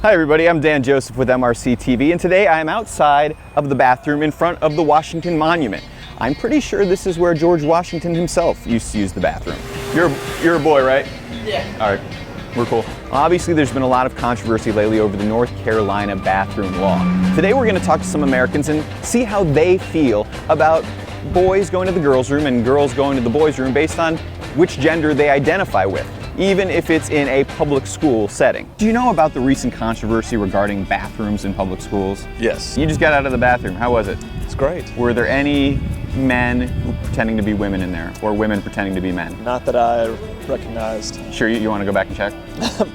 Hi everybody, I'm Dan Joseph with MRC-TV, and today I am outside of the bathroom in front of the Washington Monument. I'm pretty sure this is where George Washington himself used to use the bathroom. You're a boy, right? Yeah. All right, we're cool. Obviously there's been a lot of controversy lately over the North Carolina bathroom law. Today we're going to talk to some Americans and see how they feel about boys going to the girls' room and girls going to the boys' room based on which gender they identify with, even if it's in a public school setting. Do you know about the recent controversy regarding bathrooms in public schools? Yes. You just got out of the bathroom. How was it? It's great. Were there any men pretending to be women in there, or women pretending to be men? Not that I recognized. Sure, you want to go back and check?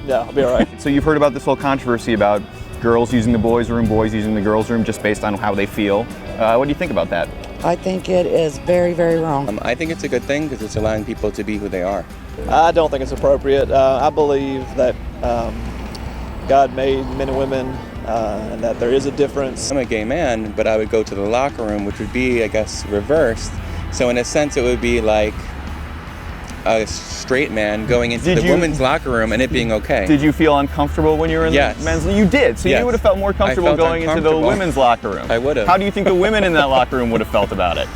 Yeah, I'll be all right. So you've heard about this whole controversy about girls using the boys' room, boys using the girls' room, just based on how they feel. What do you think about that? I think it is very, very wrong. I think it's a good thing because it's allowing people to be who they are. I don't think it's appropriate. I believe that God made men and women and that there is a difference. I'm a gay man, but I would go to the locker room, which would be, I guess, reversed. So in a sense, it would be like a straight man going into the women's locker room and it being okay. Did you feel uncomfortable when you were in the men's? You did, so Yes. you would have felt more comfortable going into the women's locker room. I would have. How do you think the women in that locker room would have felt about it?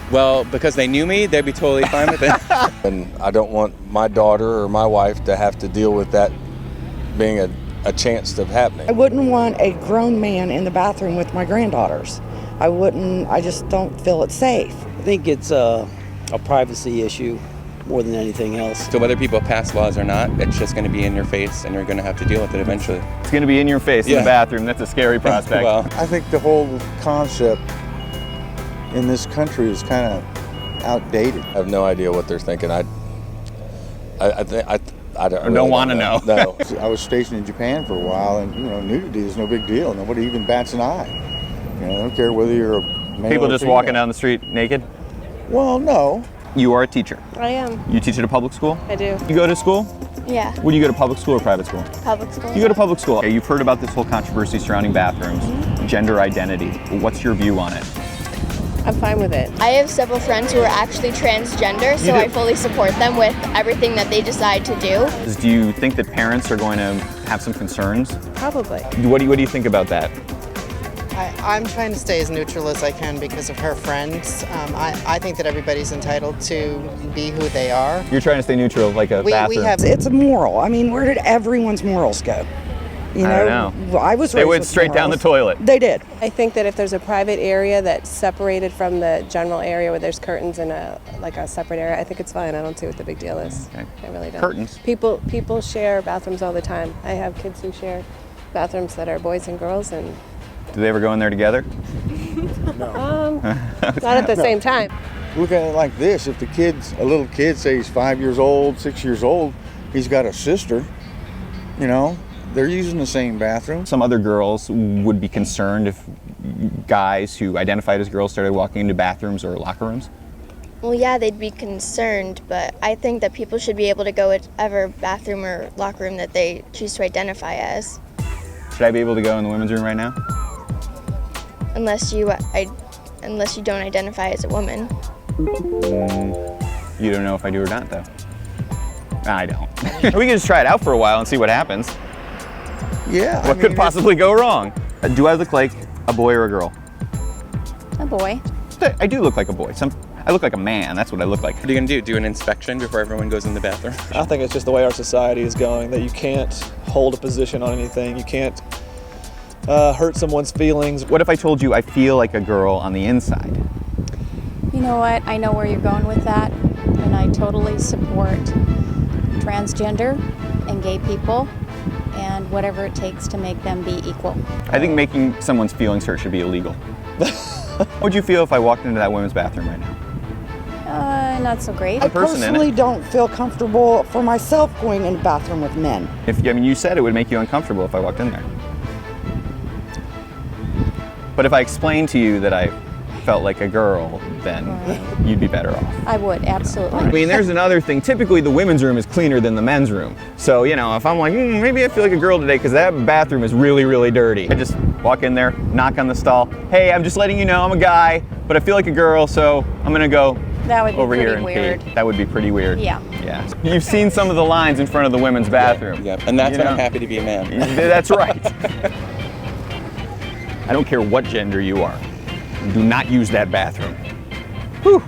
Well, because they knew me, they'd be totally fine with it. And I don't want my daughter or my wife to have to deal with that being a chance of happening. I wouldn't want a grown man in the bathroom with my granddaughters. I just don't feel it's safe. I think it's a privacy issue more than anything else. So whether people pass laws or not, it's just going to be in your face and you're going to have to deal with it eventually. It's going to be in your face in the bathroom. That's a scary prospect. Well, I think the whole concept in this country is kind of outdated. I have no idea what they're thinking. I don't want to know. No. I was stationed in Japan for a while, and nudity is no big deal. Nobody even bats an eye. I don't care whether you're a male People or just female. walking down the street naked? Well, no. You are a teacher. I am. You teach at a public school? I do. You go to school? Yeah. Would you go to public school or private school? Public school. You go to public school. Okay, you've heard about this whole controversy surrounding bathrooms, gender identity. What's your view on it? I'm fine with it. I have several friends who are actually transgender, so I fully support them with everything that they decide to do. Do you think that parents are going to have some concerns? Probably. What do you think about that? I'm trying to stay as neutral as I can because of her friends. I think that everybody's entitled to be who they are. You're trying to stay neutral, like a bathroom. It's a moral. I mean, where did everyone's morals go? I don't know. I was They raised went with straight down the morals. toilet. They did. I think that if there's a private area that's separated from the general area where there's curtains and a separate area, I think it's fine. I don't see what the big deal is. Okay. I really don't. Curtains? People share bathrooms all the time. I have kids who share bathrooms that are boys and girls, and Do they ever go in there together? not at the same time. Look at it like this. If a little kid, say he's 5 years old, 6 years old, he's got a sister, they're using the same bathroom. Some other girls would be concerned if guys who identified as girls started walking into bathrooms or locker rooms. Well, yeah, they'd be concerned, but I think that people should be able to go whatever bathroom or locker room that they choose to identify as. Should I be able to go in the women's room right now? Unless you don't identify as a woman. You don't know if I do or not, though. I don't. We can just try it out for a while and see what happens. Yeah. What could possibly go wrong? Do I look like a boy or a girl? A boy. I do look like a boy. I look like a man. That's what I look like. what are you going to do? Do an inspection before everyone goes in the bathroom? I think it's just the way our society is going, that you can't hold a position on anything. You can't hurt someone's feelings. What if I told you I feel like a girl on the inside? You know what? I know where you're going with that, and I totally support transgender and gay people and whatever it takes to make them be equal. I think making someone's feelings hurt should be illegal. How would you feel if I walked into that women's bathroom right now? Not so great. I person in personally don't feel comfortable for myself going in the bathroom with men. You said it would make you uncomfortable if I walked in there. But if I explained to you that I felt like a girl, then you'd be better off. I would, absolutely. I mean, there's another thing. Typically, the women's room is cleaner than the men's room. So, if I'm like, maybe I feel like a girl today because that bathroom is really, really dirty. I just walk in there, knock on the stall. Hey, I'm just letting you know I'm a guy, but I feel like a girl, so I'm going to go That would be over here pretty in weird. Kate. That would be pretty weird. Yeah. Yeah. You've seen some of the lines in front of the women's bathroom. Yeah, and that's You when know? I'm happy to be a man. That's right. I don't care what gender you are. Do not use that bathroom. Whew.